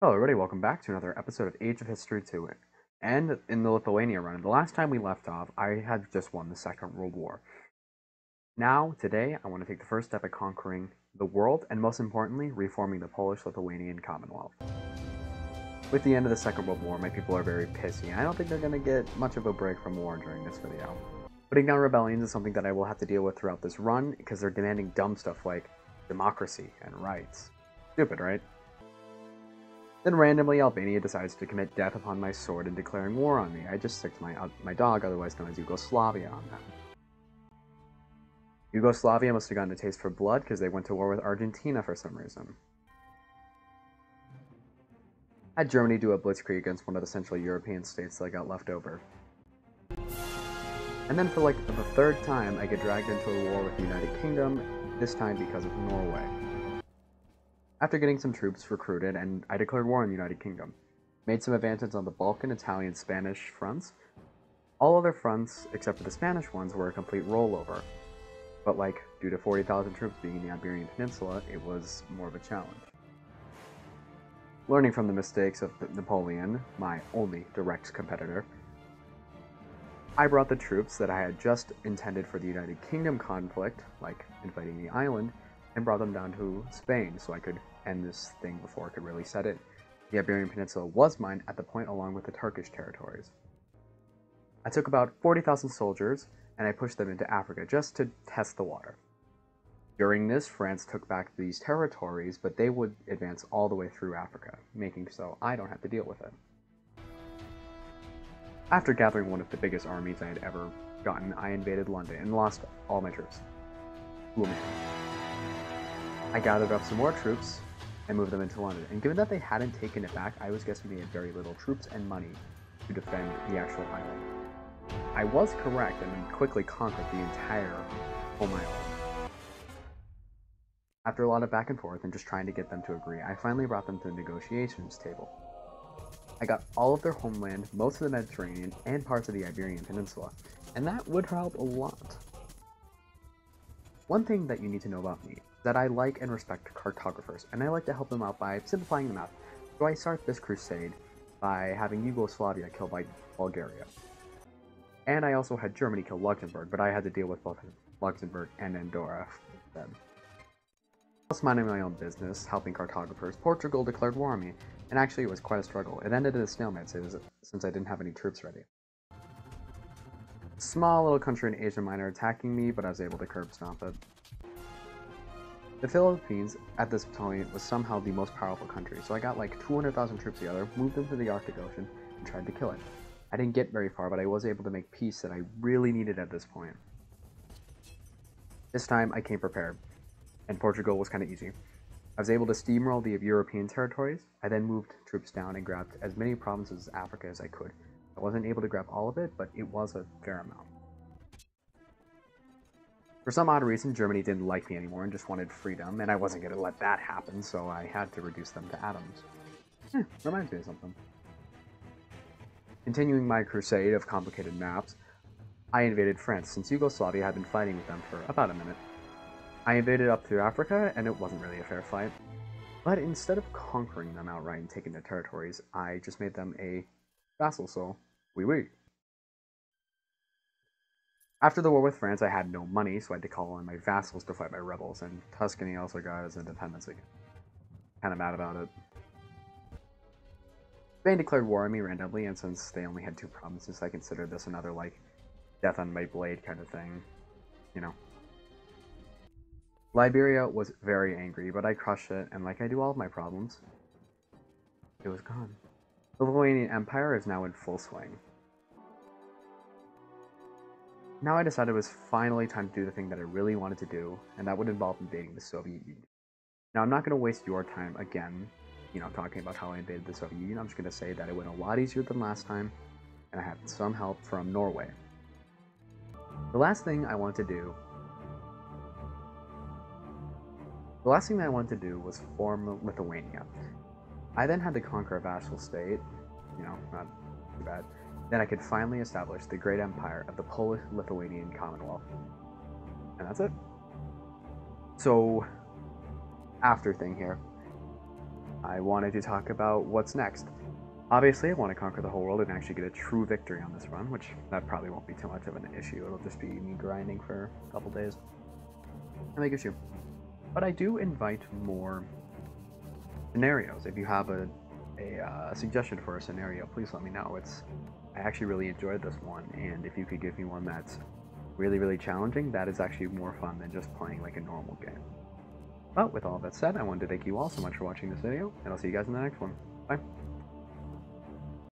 Hello everybody, welcome back to another episode of Age of History 2. And in the Lithuania run, the last time we left off, I had just won the Second World War. Now, today, I want to take the first step at conquering the world, and most importantly, reforming the Polish-Lithuanian Commonwealth. With the end of the Second World War, my people are very pissy, and I don't think they're going to get much of a break from war during this video. Putting down rebellions is something that I will have to deal with throughout this run, because they're demanding dumb stuff like democracy and rights. Stupid, right? Then randomly, Albania decides to commit death upon my sword and declaring war on me. I just stick to my dog, otherwise known as Yugoslavia, on them. Yugoslavia must have gotten a taste for blood because they went to war with Argentina for some reason. Had Germany do a blitzkrieg against one of the Central European states that got left over. And then for like the third time, I get dragged into a war with the United Kingdom, this time because of Norway. After getting some troops recruited, and I declared war on the United Kingdom. Made some advances on the Balkan, Italian, Spanish fronts. All other fronts, except for the Spanish ones, were a complete rollover. But due to 40,000 troops being in the Iberian Peninsula, it was more of a challenge. Learning from the mistakes of Napoleon, my only direct competitor, I brought the troops that I had just intended for the United Kingdom conflict, like invading the island, and brought them down to Spain so I could end this thing before it could really set in. The Iberian Peninsula was mine at the point along with the Turkish territories. I took about 40,000 soldiers and I pushed them into Africa just to test the water. During this, France took back these territories, but they would advance all the way through Africa, making so I don't have to deal with it. After gathering one of the biggest armies I had ever gotten, I invaded London and lost all my troops. I gathered up some more troops and moved them into London, and given that they hadn't taken it back, I was guessing they had very little troops and money to defend the actual island. I was correct and quickly conquered the entire home island. After a lot of back and forth and just trying to get them to agree, I finally brought them to the negotiations table. I got all of their homeland, most of the Mediterranean, and parts of the Iberian Peninsula, and that would help a lot. One thing that you need to know about me is that I like and respect cartographers, and I like to help them out by simplifying the map. So I start this crusade by having Yugoslavia killed by Bulgaria. And I also had Germany kill Luxembourg, but I had to deal with both Luxembourg and Andorra instead. Whilst minding my own business, helping cartographers, Portugal declared war on me, and actually it was quite a struggle. It ended in a stalemate since I didn't have any troops ready. Small little country in Asia Minor attacking me, but I was able to curb stomp it. The Philippines, at this point, was somehow the most powerful country, so I got 200,000 troops together, moved them to the Arctic Ocean, and tried to kill it. I didn't get very far, but I was able to make peace that I really needed at this point. This time, I came prepared, and Portugal was kind of easy. I was able to steamroll the European territories. I then moved troops down and grabbed as many provinces of Africa as I could. I wasn't able to grab all of it, but it was a fair amount. For some odd reason, Germany didn't like me anymore and just wanted freedom, and I wasn't going to let that happen, so I had to reduce them to atoms. Reminds me of something. Continuing my crusade of complicated maps, I invaded France, since Yugoslavia had been fighting with them for about a minute. I invaded up through Africa, and it wasn't really a fair fight. But instead of conquering them outright and taking their territories, I just made them a vassal, so oui. After the war with France, I had no money, so I had to call on my vassals to fight my rebels, and Tuscany also got its independence again. Kinda mad about it. Spain declared war on me randomly, and since they only had 2 provinces, I considered this another, death on my blade kind of thing. You know. Liberia was very angry, but I crushed it, and like I do all of my problems, it was gone. The Lithuanian Empire is now in full swing. Now I decided it was finally time to do the thing that I really wanted to do, and that would involve invading the Soviet Union. Now I'm not going to waste your time again, talking about how I invaded the Soviet Union. I'm just going to say that it went a lot easier than last time, and I had some help from Norway. The last thing I wanted to do was form Lithuania. I then had to conquer a vassal state, not too bad. Then I could finally establish the great empire of the Polish-Lithuanian Commonwealth. And that's it. So, after thing here. I wanted to talk about what's next. Obviously, I want to conquer the whole world and actually get a true victory on this run, which that probably won't be too much of an issue. It'll just be me grinding for a couple days. No big issue. But I do invite more scenarios. If you have a suggestion for a scenario, please let me know. I actually really enjoyed this one, and if you could give me one that's really, really challenging, that is actually more fun than just playing like a normal game. But with all that said, I wanted to thank you all so much for watching this video, and I'll see you guys in the next one. Bye.